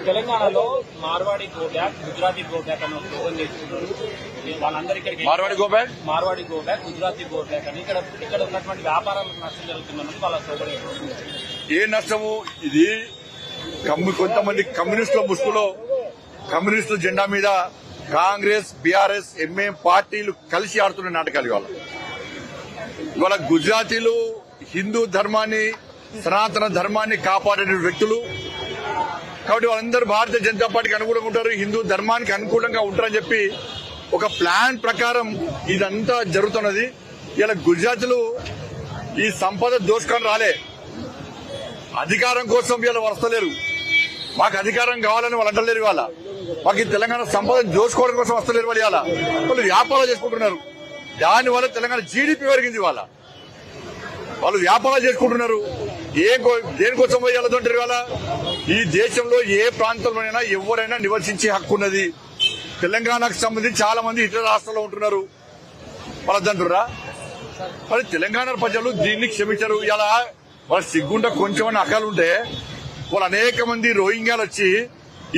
తెలంగాణలో Marwadi go back, Gujarati go back అని slogan చేస్తున్నారు. వాళ్ళందరికీ Marwadi go back, Marwadi go back, Gujarati go back అని ఇక్కడ ఉన్నటువంటి వ్యాపారాలకు నష్టం జరుగుతుందని వాళ్ళ స్లోగన్ చేస్తున్నారు. ఏ నష్టము ఇది? కొంతమంది కమ్యూనిస్టుల ముసుగులో కమ్యూనిస్టు జెండా మీద కాంగ్రెస్, బీఆర్ఎస్, ఎంఏ పార్టీలు కలిసి ఆడుతున్న నాటకాలు ఇవాళ గుజరాతీలు హిందూ ధర్మాన్ని, సనాతన ధర్మాన్ని కాపాడే వ్యక్తులు కాబట్టి వాళ్ళందరూ భారతీయ జనతా పార్టీకి అనుకూలంగా ఉంటారు, హిందూ ధర్మానికి అనుకూలంగా ఉంటారని చెప్పి ఒక ప్లాన్ ప్రకారం ఇదంతా జరుగుతున్నది. ఇలా గుజరాతీలు ఈ సంపద దోచుకొని రాలే, అధికారం కోసం వీళ్ళు వస్తలేరు. మాకు అధికారం కావాలని వాళ్ళు అంటలేరు. ఇవాళ మాకు ఈ తెలంగాణ సంపద దోచుకోవడం కోసం వస్తలేరు. వాళ్ళు వ్యాపారాలు చేసుకుంటున్నారు. దానివల్ల తెలంగాణ జీడీపీ పెరిగింది. వాళ్ళు వ్యాపారాలు చేసుకుంటున్నారు. దేనికోసం పోయాలంటారు? ఇవాళ ఈ దేశంలో ఏ ప్రాంతంలోనైనా ఎవరైనా నివసించే హక్కు ఉన్నది. తెలంగాణకు సంబంధించి చాలా మంది ఇతర రాష్ట్రాల్లో ఉంటున్నారు. వాళ్ళంటున్నారా? మరి తెలంగాణ ప్రజలు దీన్ని క్షమించరు. ఇలా వాళ్ళ సిగ్గుంట కొంచెం అకాలుంటే వాళ్ళు అనేక మంది రోహింగ్యాలు వచ్చి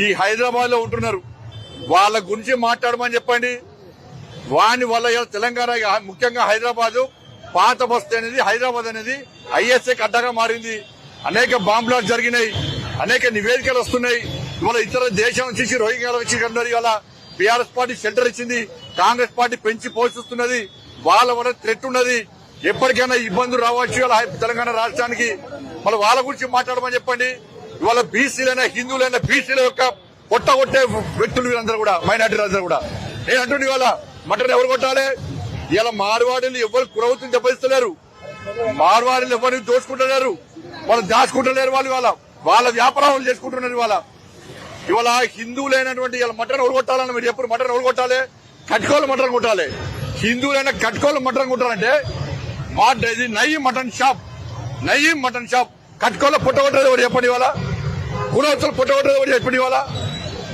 ఈ హైదరాబాద్ లో ఉంటున్నారు. వాళ్ళ గురించి మాట్లాడమని చెప్పండి. వాని వల్ల తెలంగాణ, ముఖ్యంగా హైదరాబాద్ పాత బస్తీ అనేది, హైదరాబాద్ అనేది ఐఎస్ఐ అడ్డగా మారింది. అనేక బాంబ్ బ్లాస్ట్ జరిగినాయి, అనేక నివేదికలు వస్తున్నాయి. ఇవాళ ఇతర దేశం నుంచి రోహింగ్యాలు వచ్చి కన్నారు. ఇవాళ బీఆర్ఎస్ పార్టీ షెల్టర్ ఇచ్చింది, కాంగ్రెస్ పార్టీ పెంచి పోషిస్తున్నది. వాళ్ళ వల్ల థ్రెట్ ఉన్నది. ఎప్పటికైనా ఇబ్బందులు రావచ్చు ఇలా తెలంగాణ రాష్ట్రానికి. మళ్ళీ వాళ్ళ గురించి మాట్లాడమని చెప్పండి. ఇవాళ బీసీలైనా, హిందువులైనా, బీసీల యొక్క కొట్టగొట్టే వ్యక్తులు వీళ్ళందరూ కూడా, మైనార్టీలు అందరూ కూడా. నేను అంటుండే ఇవాళ మటన్ ఎవరు కొట్టాలి? ఇలా మార్వాడీలు ఎవరు కురవతులు దెబ్బతిస్తలేరు, మార్వాడీలు ఎవరిని దోచుకుంటలేరు, వాళ్ళు దాచుకుంటలేరు. వాళ్ళ వ్యాపారాలు చేసుకుంటున్నారు. ఇవాళ హిందువులైనటువంటి ఇలా మటన్ ఎవరు కొట్టాలని మీరు ఎప్పుడు మటన్ ఎవరు కొట్టాలి? కట్కోలు మటన్ కొట్టాలి. హిందువులైన కట్కోలు మటన్ కొట్టాలంటే ఇది నయీం మటన్ షాప్, కట్కోలో పుట్టగొట్టేది ఎవరు చెప్పండి? ఇవాళ కురవతులు పుట్టగొట్టేది ఎవరు చెప్పండి? ఇవాళ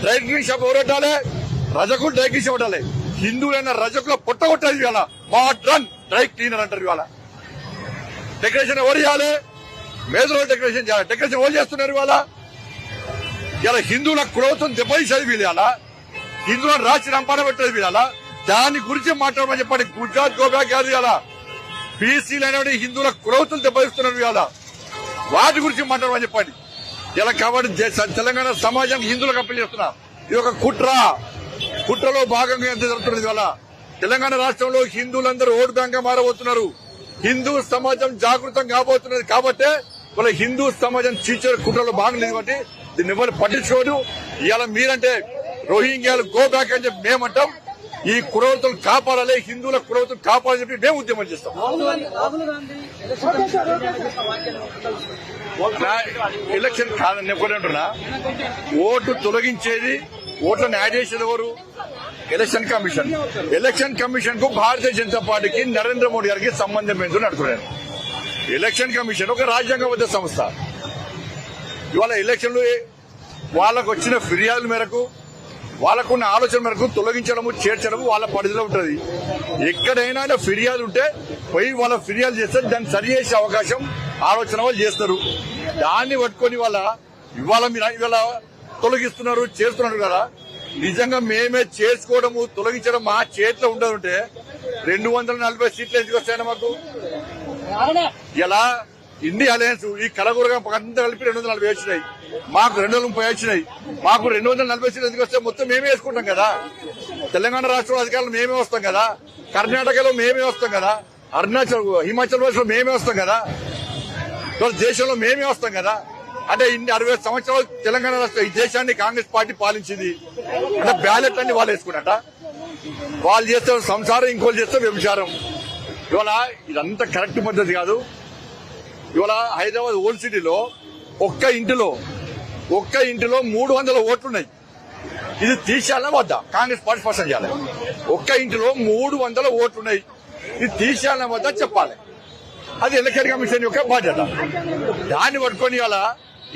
డ్రై క్లీన్ షాప్ ఎవరు పెట్టాలి? రజకులు డ్రై క్లీన్ షాప్ పెట్టాలి. హిందువులైన రజకుల పుట్టగొట్టేది ఇవాళ మోడ్రన్ డ్రై క్లీనర్ అంటారు. ఇవాళ డెకరేషన్ ఎవరు చేయాలి? మేధలో డెకరేషన్ చేయాలి. డెకరేషన్ ఎవరు చేస్తున్నారు? ఇలా హిందువుల కులవతం దెబ్బతీసేది వీళ్ళు. హిందువులను రాసి రంపాన పెట్టేది వీళ్ళ. దాని గురించి మాట్లాడమని చెప్పండి. గుజరాత్ గోబ్యాక్ కాదు. ఇలా బీసీలైన హిందువుల కులవతులు దెబ్బతీస్తున్నారు. వాటి గురించి మాట్లాడమని చెప్పండి. ఇలా కాబట్టి తెలంగాణ సమాజానికి హిందువులకు అప్పీల్ చేస్తున్నా. ఇది ఒక కుట్రలో భాగంగా ఎంత జరుగుతున్నది. ఇవాళ తెలంగాణ రాష్ట్రంలో హిందువులందరూ ఓటు బ్యాంక్ గా మారబోతున్నారు. హిందూ సమాజం జాగృతం కాబోతున్నది. కాబట్టి వాళ్ళ హిందూ సమాజం చీచే కుట్రలో భాగం లేదు. కాబట్టి దీన్ని ఎవరు పట్టించుకోడు. ఇవాళ మీరంటే రోహింగ్యాలు గో బ్యాక్ అని చెప్పి మేమంటాం. ఈ కురవతులు కాపాడాలి, హిందువుల కురవతులు కాపాడాలని చెప్పి మేము ఉద్యమం చేస్తాం. ఎలక్షన్ కాదని ఎప్పుడంటున్నా, ఓటు తొలగించేది, ఓట్లను యాడ్ చేసేది ఎవరు? Election commission. ఎలక్షన్ కమిషన్ కు భారతీయ జనతా పార్టీకి, నరేంద్ర మోడీ గారికి సంబంధం ఏంటని అడుగుతున్నాను. ఎలక్షన్ కమిషన్ ఒక రాజ్యాంగబద్ధ సంస్థ. ఇవాళ ఎలక్షన్లు వాళ్ళకు వచ్చిన ఫిర్యాదుల మేరకు, వాళ్ళకున్న ఆలోచన మేరకు తొలగించడము, చేర్చడము వాళ్ళ పరిధిలో ఉంటుంది. ఎక్కడైనా ఫిర్యాదు ఉంటే పోయి వాళ్ళ ఫిర్యాదు చేస్తే దాన్ని సరి చేసే అవకాశం, ఆలోచన వాళ్ళు చేస్తారు. దాన్ని పట్టుకొని ఇవాళ తొలగిస్తున్నారు, చేస్తున్నారు కదా. నిజంగా మేమే చేసుకోవడము, తొలగించడం మా చేతిలో ఉండదుంటే 240 సీట్లు ఎందుకు వస్తాయన్నా మాకు? ఇలా ఇండియా అలయన్స్ ఈ కలగూరగా అంతా కలిపి 240 వచ్చినాయి. మాకు 230 వచ్చినాయి. మాకు 240 సీట్లు ఎందుకు వస్తాయి? మొత్తం మేమే వేసుకుంటాం కదా. తెలంగాణ రాష్ట్రంలో అధికారులు మేమే వస్తాం కదా, కర్ణాటకలో మేమే వస్తాం కదా, హిమాచల్ ప్రదేశ్ లో మేమే వస్తాం కదా, దేశంలో మేమే వస్తాం కదా. అంటే ఇన్ని 60 సంవత్సరాలు తెలంగాణ రాష్ట్రం ఈ దేశాన్ని కాంగ్రెస్ పార్టీ పాలించింది. అంటే బ్యాలెట్ అన్ని వాళ్ళు వేసుకున్నట. వాళ్ళు చేస్తే సంసారం, ఇంకోళ్ళు చేస్తే వ్యభిచారం. ఇవాళ ఇదంతా కరెక్ట్ పద్ధతి కాదు. ఇవాళ హైదరాబాద్ ఓల్డ్ సిటీలో ఒక్క ఇంటిలో 300 ఓట్లున్నాయి. ఇది తీసేయాలా వద్దా? కాంగ్రెస్ పార్టీ స్పష్టం చేయాలి. ఒక్క ఇంటిలో 300 ఓట్లున్నాయి. ఇది తీసేయాలా వద్దా చెప్పాలి. అది ఎలక్షన్ కమిషన్ యొక్క బాధ్యత. దాన్ని పట్టుకొని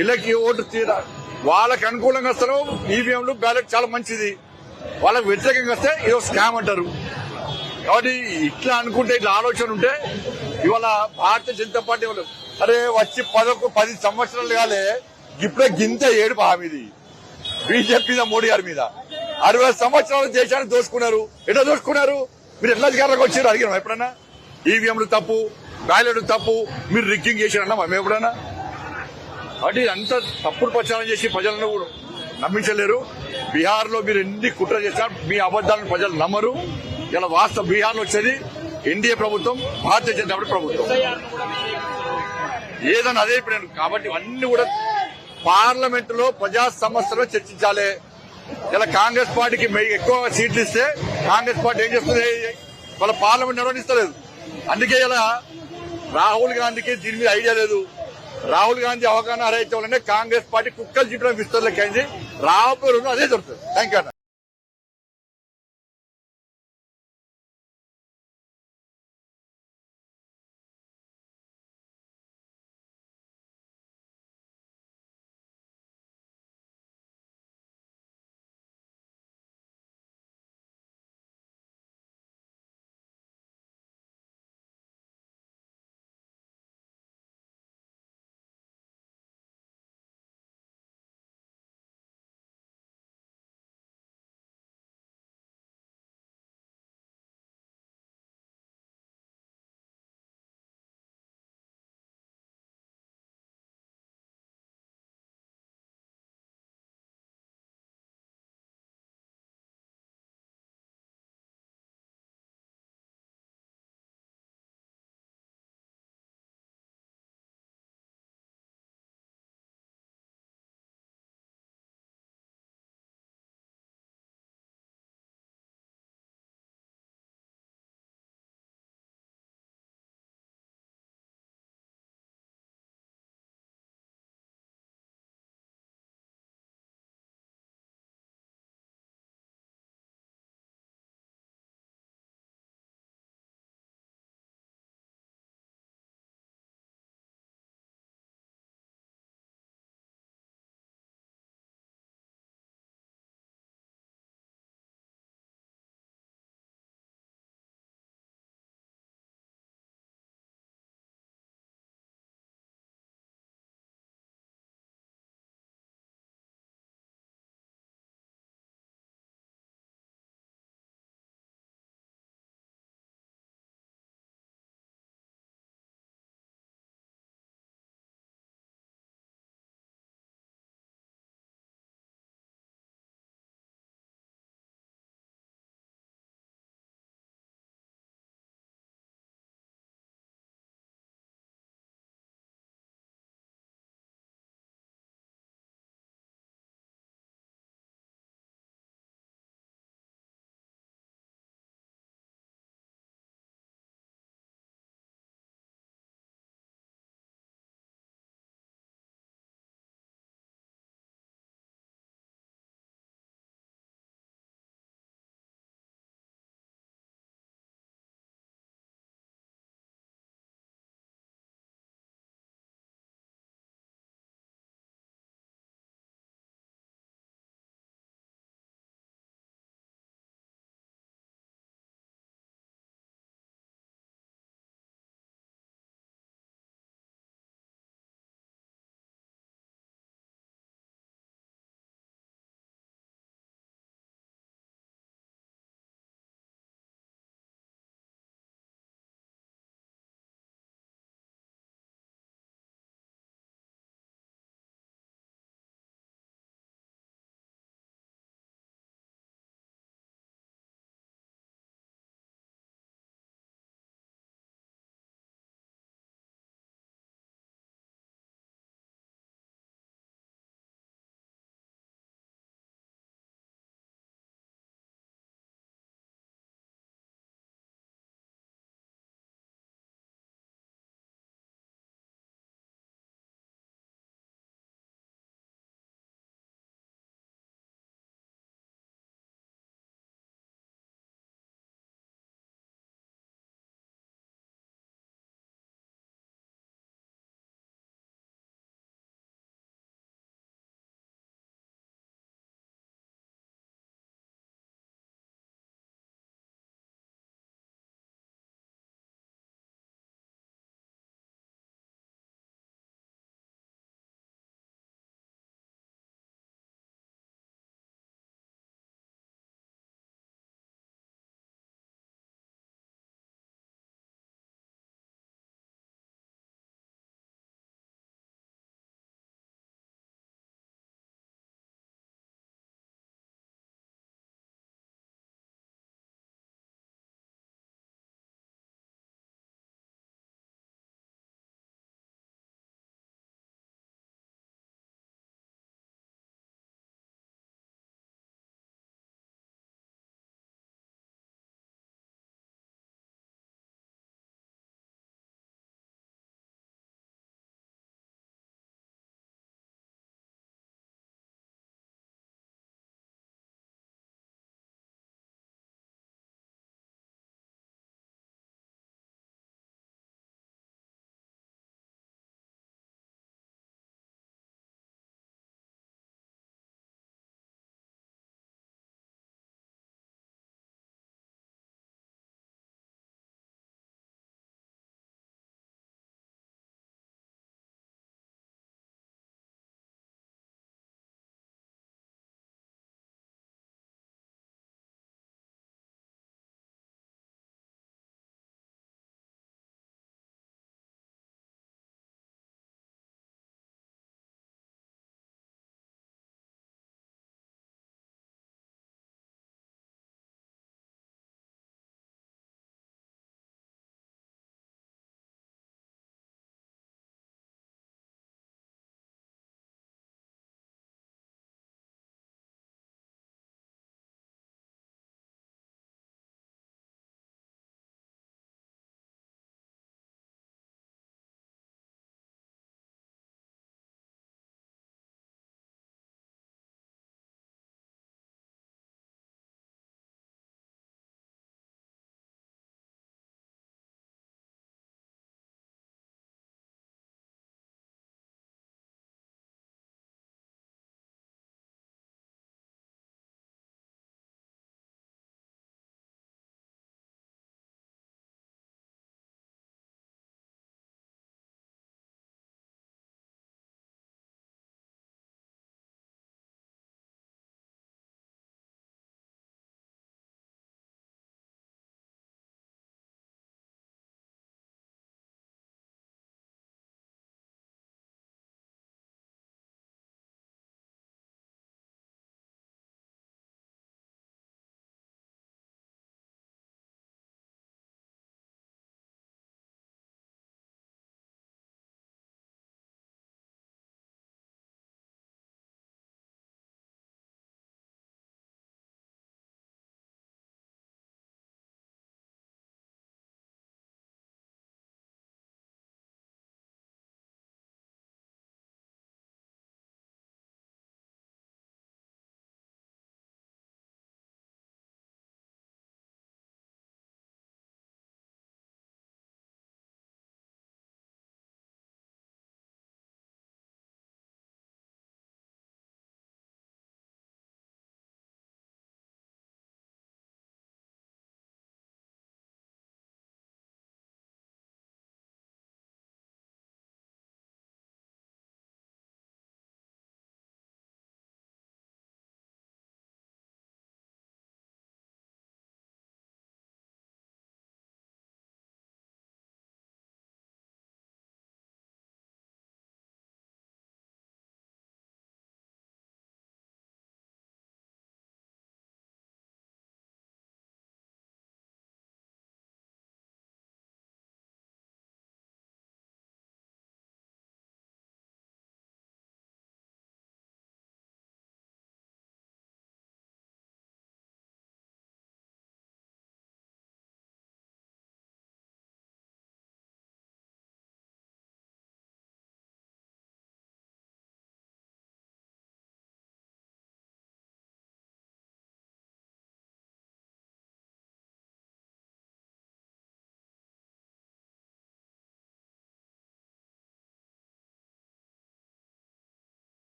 ఇళ్ళకి ఓటు తీరా వాళ్ళకి అనుకూలంగా వస్తారు. ఈవీఎంలు, బ్యాలెట్ చాలా మంచిది. వాళ్ళకి వ్యతిరేకంగా వస్తే ఏదో స్కామ్ అంటారు. కాబట్టి ఇట్లా అనుకుంటే, ఇట్లా ఆలోచన ఉంటే ఇవాళ భారతీయ జనతా పార్టీ వాళ్ళు అరే వచ్చి 10 సంవత్సరాలు కాలే ఇప్పుడే గింత ఏడుపు హామీది. బీజేపీ మీద, మోడీ గారి మీద 60 సంవత్సరాలు దేశాన్ని దోచుకున్నారు. ఎట్లా దోచుకున్నారు? మీరు ఎట్లా అధికారంలోకి వచ్చారు అడిగినాం ఎప్పుడన్నా? ఈవీఎంలు తప్పు, బ్యాలెట్లు తప్పు, మీరు రిగ్గింగ్ చేశారన్నా మేము ఎప్పుడన్నా? అంటే అంత తప్పుడు ప్రచారం చేసి ప్రజలను నమ్మించలేరు. బీహార్ లో మీరు ఎన్ని కుట్ర చేశారు, మీ అబద్దాలను ప్రజలు నమ్మరు. ఇలా వాస్తవ బీహార్ లో వచ్చేది ఎన్డీఏ ప్రభుత్వం, భారతీయ జనతా పార్టీ ప్రభుత్వం ఏదన్నా అదే ఇప్పుడు. కాబట్టి అన్ని కూడా పార్లమెంట్ లో ప్రజా సమస్యలు చర్చించాలి. ఇలా కాంగ్రెస్ పార్టీకి ఎక్కువ సీట్లు ఇస్తే కాంగ్రెస్ పార్టీ ఏం చేస్తుంది? వాళ్ళ పార్లమెంట్ నిర్వహిస్తలేదు. అందుకే ఇలా రాహుల్ గాంధీకి దీని మీద ఐడియా లేదు. రాహుల్ గాంధీ అవగాహన హరైతే కాంగ్రెస్ పార్టీ కుక్కలు చెప్పడం విస్తరలేకైంది. రాబోయే రోజులు అదే జరుగుతుంది. Thank you.